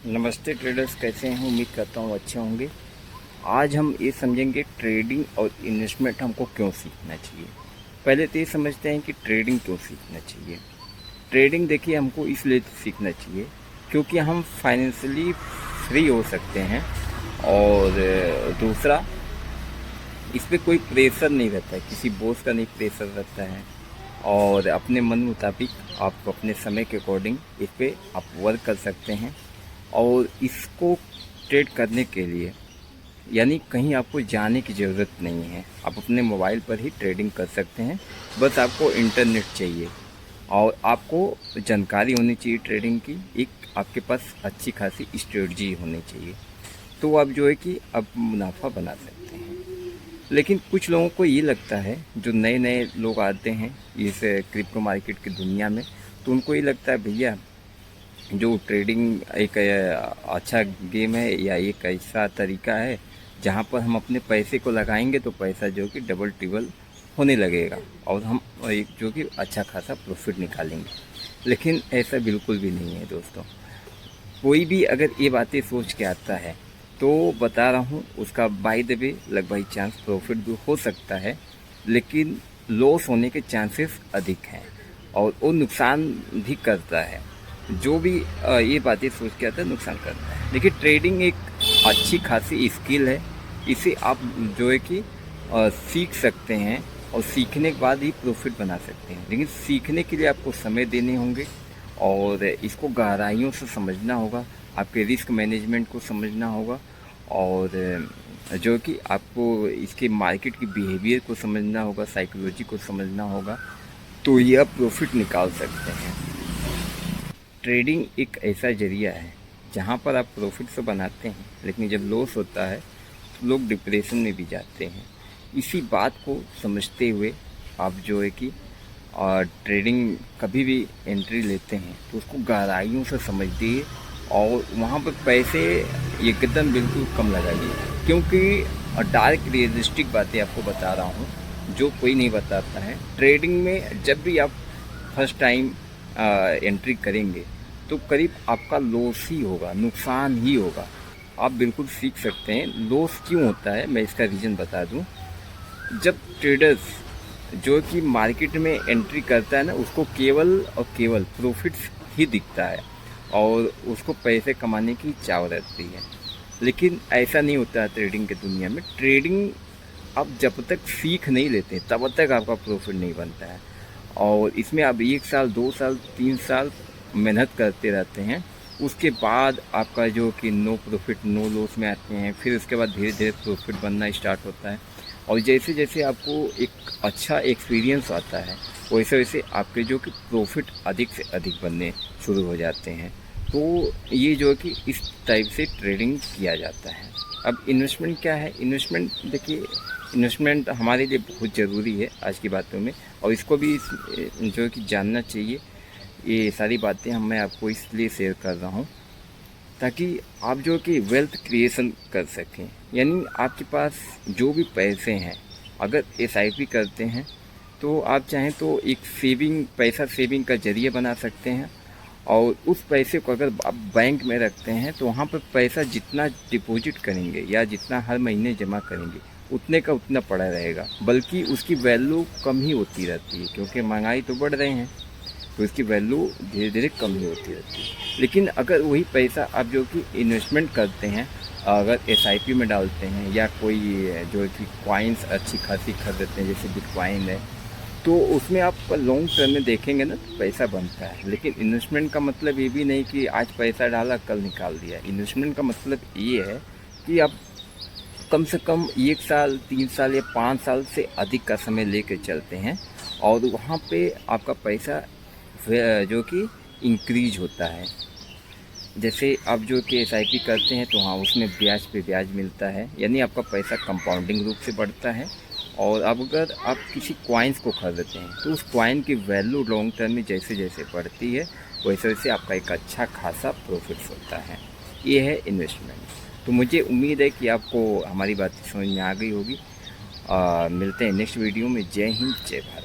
नमस्ते ट्रेडर्स, कैसे हैं? उम्मीद करता हूँ अच्छे होंगे। आज हम ये समझेंगे ट्रेडिंग और इन्वेस्टमेंट हमको क्यों सीखना चाहिए। पहले तो ये समझते हैं कि ट्रेडिंग क्यों सीखना चाहिए। ट्रेडिंग देखिए हमको इसलिए सीखना चाहिए क्योंकि हम फाइनेंशियली फ्री हो सकते हैं और दूसरा इस पर कोई प्रेशर नहीं रहता है, किसी बॉस का नहीं प्रेशर रहता है और अपने मन मुताबिक आप अपने समय के अकॉर्डिंग इस पर आप वर्क कर सकते हैं। और इसको ट्रेड करने के लिए यानी कहीं आपको जाने की ज़रूरत नहीं है, आप अपने मोबाइल पर ही ट्रेडिंग कर सकते हैं। बस आपको इंटरनेट चाहिए और आपको जानकारी होनी चाहिए ट्रेडिंग की, एक आपके पास अच्छी खासी स्ट्रेटजी होनी चाहिए, तो आप जो है कि आप मुनाफा बना सकते हैं। लेकिन कुछ लोगों को ये लगता है, जो नए नए लोग आते हैं इस क्रिप्टो मार्केट की दुनिया में, तो उनको ये लगता है भैया जो ट्रेडिंग एक अच्छा गेम है या एक ऐसा तरीका है जहाँ पर हम अपने पैसे को लगाएंगे तो पैसा जो कि डबल ट्रिबल होने लगेगा और हम एक जो कि अच्छा खासा प्रॉफिट निकालेंगे। लेकिन ऐसा बिल्कुल भी नहीं है दोस्तों। कोई भी अगर ये बातें सोच के आता है तो बता रहा हूँ उसका बाय द वे लग बाई चांस प्रॉफिट भी हो सकता है, लेकिन लॉस होने के चांसेस अधिक हैं और वो नुकसान भी करता है। जो भी ये बातें सोच के आता है नुकसान करता है। देखिए ट्रेडिंग एक अच्छी खासी स्किल है, इसे आप जो है कि सीख सकते हैं और सीखने के बाद ही प्रॉफिट बना सकते हैं। लेकिन सीखने के लिए आपको समय देने होंगे और इसको गहराइयों से समझना होगा, आपके रिस्क मैनेजमेंट को समझना होगा और जो कि आपको इसके मार्केट की बिहेवियर को समझना होगा, साइकोलॉजी को समझना होगा, तो ये आप प्रॉफिट निकाल सकते हैं। ट्रेडिंग एक ऐसा जरिया है जहाँ पर आप प्रॉफिट तो बनाते हैं, लेकिन जब लॉस होता है तो लोग डिप्रेशन में भी जाते हैं। इसी बात को समझते हुए आप जो है कि ट्रेडिंग कभी भी एंट्री लेते हैं तो उसको गहराइयों से समझिए और वहाँ पर पैसे एकदम बिल्कुल कम लगाइए, क्योंकि डार्क रियलिस्टिक बातें आपको बता रहा हूँ जो कोई नहीं बताता है। ट्रेडिंग में जब भी आप फर्स्ट टाइम एंट्री करेंगे तो करीब आपका लॉस ही होगा, नुकसान ही होगा। आप बिल्कुल सीख सकते हैं लॉस क्यों होता है, मैं इसका रीज़न बता दूं। जब ट्रेडर्स जो कि मार्केट में एंट्री करता है ना, उसको केवल और केवल प्रॉफिट्स ही दिखता है और उसको पैसे कमाने की चाव रहती है। लेकिन ऐसा नहीं होता है ट्रेडिंग की दुनिया में। ट्रेडिंग आप जब तक सीख नहीं लेते तब तक आपका प्रॉफिट नहीं बनता है और इसमें आप 1 साल 2 साल 3 साल मेहनत करते रहते हैं। उसके बाद आपका जो कि नो प्रॉफिट नो लॉस में आते हैं, फिर उसके बाद धीरे धीरे प्रॉफिट बनना स्टार्ट होता है और जैसे जैसे आपको एक अच्छा एक्सपीरियंस आता है वैसे वैसे आपके जो कि प्रॉफिट अधिक से अधिक बनने शुरू हो जाते हैं। तो ये जो कि इस टाइप से ट्रेडिंग किया जाता है। अब इन्वेस्टमेंट क्या है? इन्वेस्टमेंट देखिए, इन्वेस्टमेंट हमारे लिए बहुत ज़रूरी है आज की बातों में और इसको भी जो कि जानना चाहिए। ये सारी बातें मैं आपको इसलिए शेयर कर रहा हूँ ताकि आप जो कि वेल्थ क्रिएशन कर सकें। यानी आपके पास जो भी पैसे हैं, अगर एसआईपी करते हैं तो आप चाहें तो एक पैसा सेविंग का जरिए बना सकते हैं और उस पैसे को अगर आप बैंक में रखते हैं तो वहाँ पर पैसा जितना डिपॉजिट करेंगे या जितना हर महीने जमा करेंगे उतने का उतना पड़ा रहेगा, बल्कि उसकी वैल्यू कम ही होती रहती है, क्योंकि महंगाई तो बढ़ रहे हैं तो इसकी वैल्यू धीरे धीरे कम ही होती रहती है। लेकिन अगर वही पैसा आप जो कि इन्वेस्टमेंट करते हैं, अगर एसआईपी में डालते हैं या कोई जो कि कॉइन्स अच्छी खासी खरीदते हैं जैसे बिटकॉइन है, तो उसमें आप लॉन्ग टर्म में देखेंगे ना तो पैसा बनता है। लेकिन इन्वेस्टमेंट का मतलब ये भी नहीं कि आज पैसा डाला कल निकाल दिया। इन्वेस्टमेंट का मतलब ये है कि आप कम से कम 1 साल 3 साल या 5 साल से अधिक का समय लेकर चलते हैं और वहाँ पे आपका पैसा जो कि इंक्रीज होता है। जैसे आप जो कि एसआईपी करते हैं तो हाँ, उसमें ब्याज पे ब्याज मिलता है, यानी आपका पैसा कंपाउंडिंग रूप से बढ़ता है। और अब अगर आप किसी कॉइन्स को खरीदते हैं तो उस कॉइन की वैल्यू लॉन्ग टर्म में जैसे जैसे बढ़ती है वैसे वैसे आपका एक अच्छा खासा प्रॉफिट होता है। ये है इन्वेस्टमेंट। तो मुझे उम्मीद है कि आपको हमारी बातें समझ में आ गई होगी। मिलते हैं नेक्स्ट वीडियो में। जय हिंद, जय भारत।